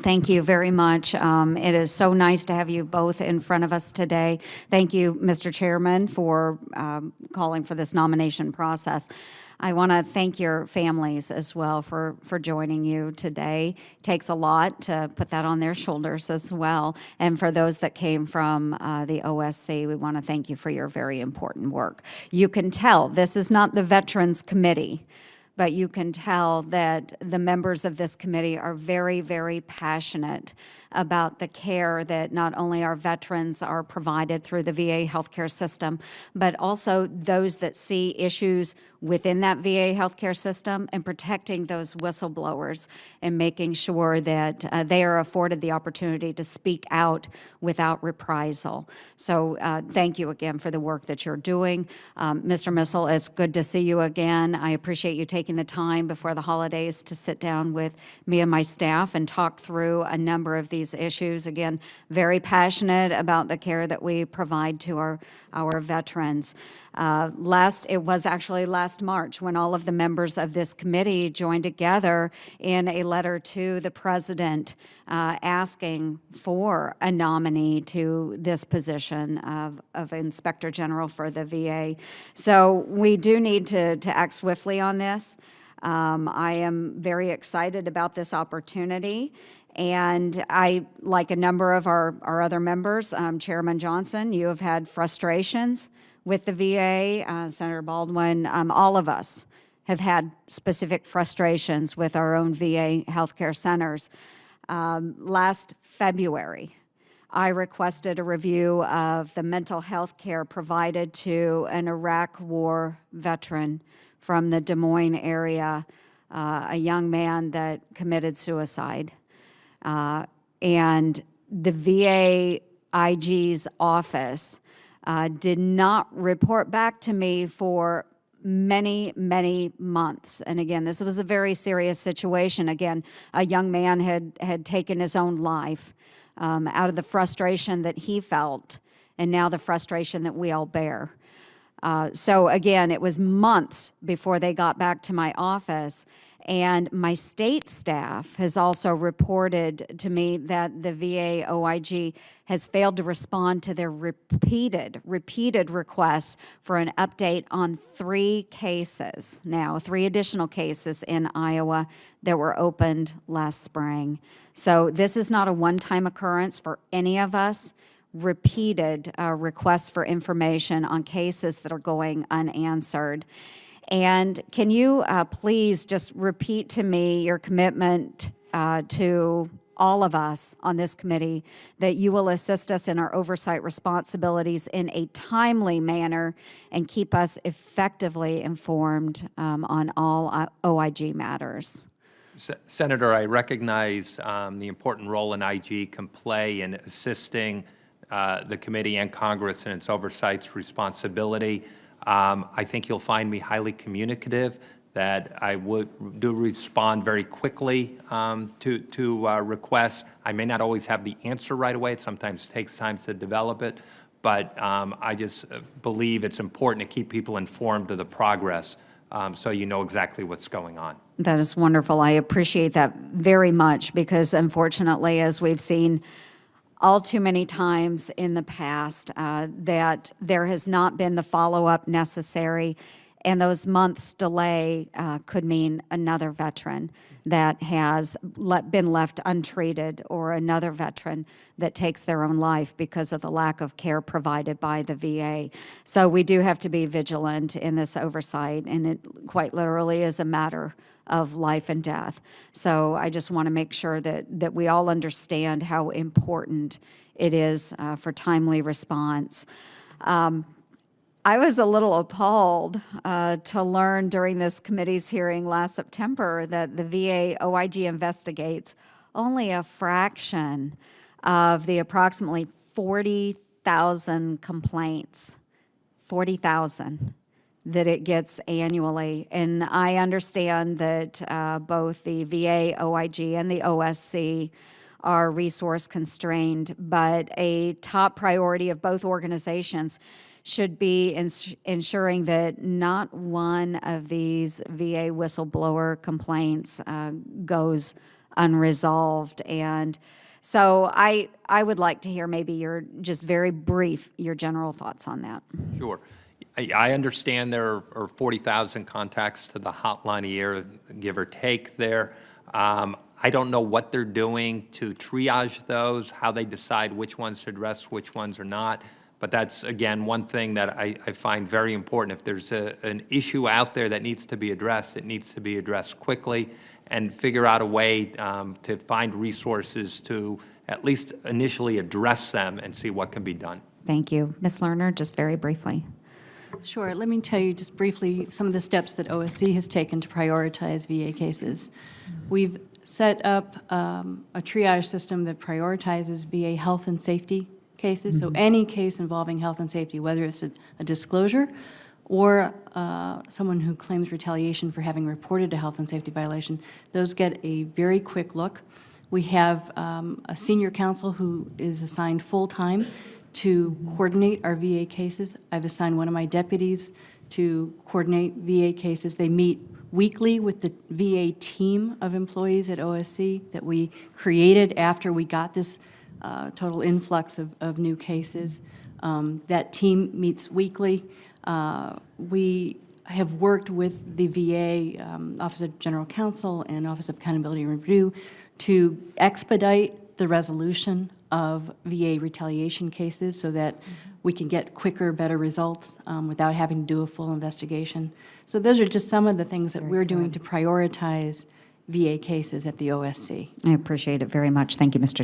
Thank you very much. It is so nice to have you both in front of us today. Thank you, Mr. Chairman, for calling for this nomination process. I want to thank your families as well for joining you today. It takes a lot to put that on their shoulders as well. And for those that came from the OSC, we want to thank you for your very important work. You can tell this is not the Veterans Committee, but you can tell that the members of this committee are very, very passionate about the care that not only our veterans are provided through the VA healthcare system, but also those that see issues within that VA healthcare system and protecting those whistleblowers and making sure that they are afforded the opportunity to speak out without reprisal. So thank you again for the work that you're doing. Mr. Missel, it's good to see you again. I appreciate you taking the time before the holidays to sit down with me and my staff and talk through a number of these issues. Again, very passionate about the care that we provide to our veterans. It was actually last March when all of the members of this committee joined together in a letter to the President asking for a nominee to this position of Inspector General for the VA. So we do need to act swiftly on this. I am very excited about this opportunity. And I, like a number of our other members, Chairman Johnson, you have had frustrations with the VA, Senator Baldwin, all of us have had specific frustrations with our own VA healthcare centers. Last February, I requested a review of the mental health care provided to an Iraq War veteran from the Des Moines area, a young man that committed suicide. And the VA IG's office did not report back to me for many, many months. And again, this was a very serious situation. Again, a young man had taken his own life out of the frustration that he felt, and now the frustration that we all bear. So again, it was months before they got back to my office. And my state staff has also reported to me that the VA OIG has failed to respond to their repeated requests for an update on 3 cases now, 3 additional cases in Iowa that were opened last spring. So this is not a one-time occurrence for any of us. Repeated requests for information on cases that are going unanswered. And can you please just repeat to me your commitment to all of us on this committee that you will assist us in our oversight responsibilities in a timely manner and keep us effectively informed on all OIG matters? Senator, I recognize the important role an IG can play in assisting the committee and Congress in its oversight responsibility. I think you'll find me highly communicative, that I do respond very quickly to requests. I may not always have the answer right away. It sometimes takes time to develop it. But I just believe it's important to keep people informed of the progress so you know exactly what's going on. That is wonderful. I appreciate that very much because, unfortunately, as we've seen all too many times in the past, that there has not been the follow-up necessary, and those months' delay could mean another veteran that has been left untreated, or another veteran that takes their own life because of the lack of care provided by the VA. So we do have to be vigilant in this oversight, and it quite literally is a matter of life and death. So I just want to make sure that we all understand how important it is for timely response. I was a little appalled to learn during this committee's hearing last September that the VA OIG investigates only a fraction of the approximately 40,000 complaints, 40,000. That it gets annually. And I understand that both the VA, OIG, and the OSC are resource constrained, but a top priority of both organizations should be ensuring that not one of these VA whistleblower complaints goes unresolved. And so I would like to hear maybe your just very brief, your general thoughts on that. Sure. I understand there are 40,000 contacts to the hotline a year, give or take there. I don't know what they're doing to triage those, how they decide which ones to address, which ones are not. But that's, again, one thing that I find very important. If there's an issue out there that needs to be addressed, it needs to be addressed quickly, and figure out a way to find resources to at least initially address them and see what can be done. Thank you. Ms. Lerner, just very briefly. Sure. Let me tell you just briefly some of the steps that OSC has taken to prioritize VA cases. We've set up a triage system that prioritizes VA health and safety cases. So any case involving health and safety, whether it's a disclosure or someone who claims retaliation for having reported a health and safety violation, those get a very quick look. We have a senior counsel who is assigned full-time to coordinate our VA cases. I've assigned one of my deputies to coordinate VA cases. They meet weekly with the VA team of employees at OSC that we created after we got this total influx of new cases. That team meets weekly. We have worked with the VA Office of General Counsel and Office of Accountability and Review to expedite the resolution of VA retaliation cases so that we can get quicker, better results without having to do a full investigation. So those are just some of the things that we're doing to prioritize VA cases at the OSC. I appreciate it very much. Thank you, Mr.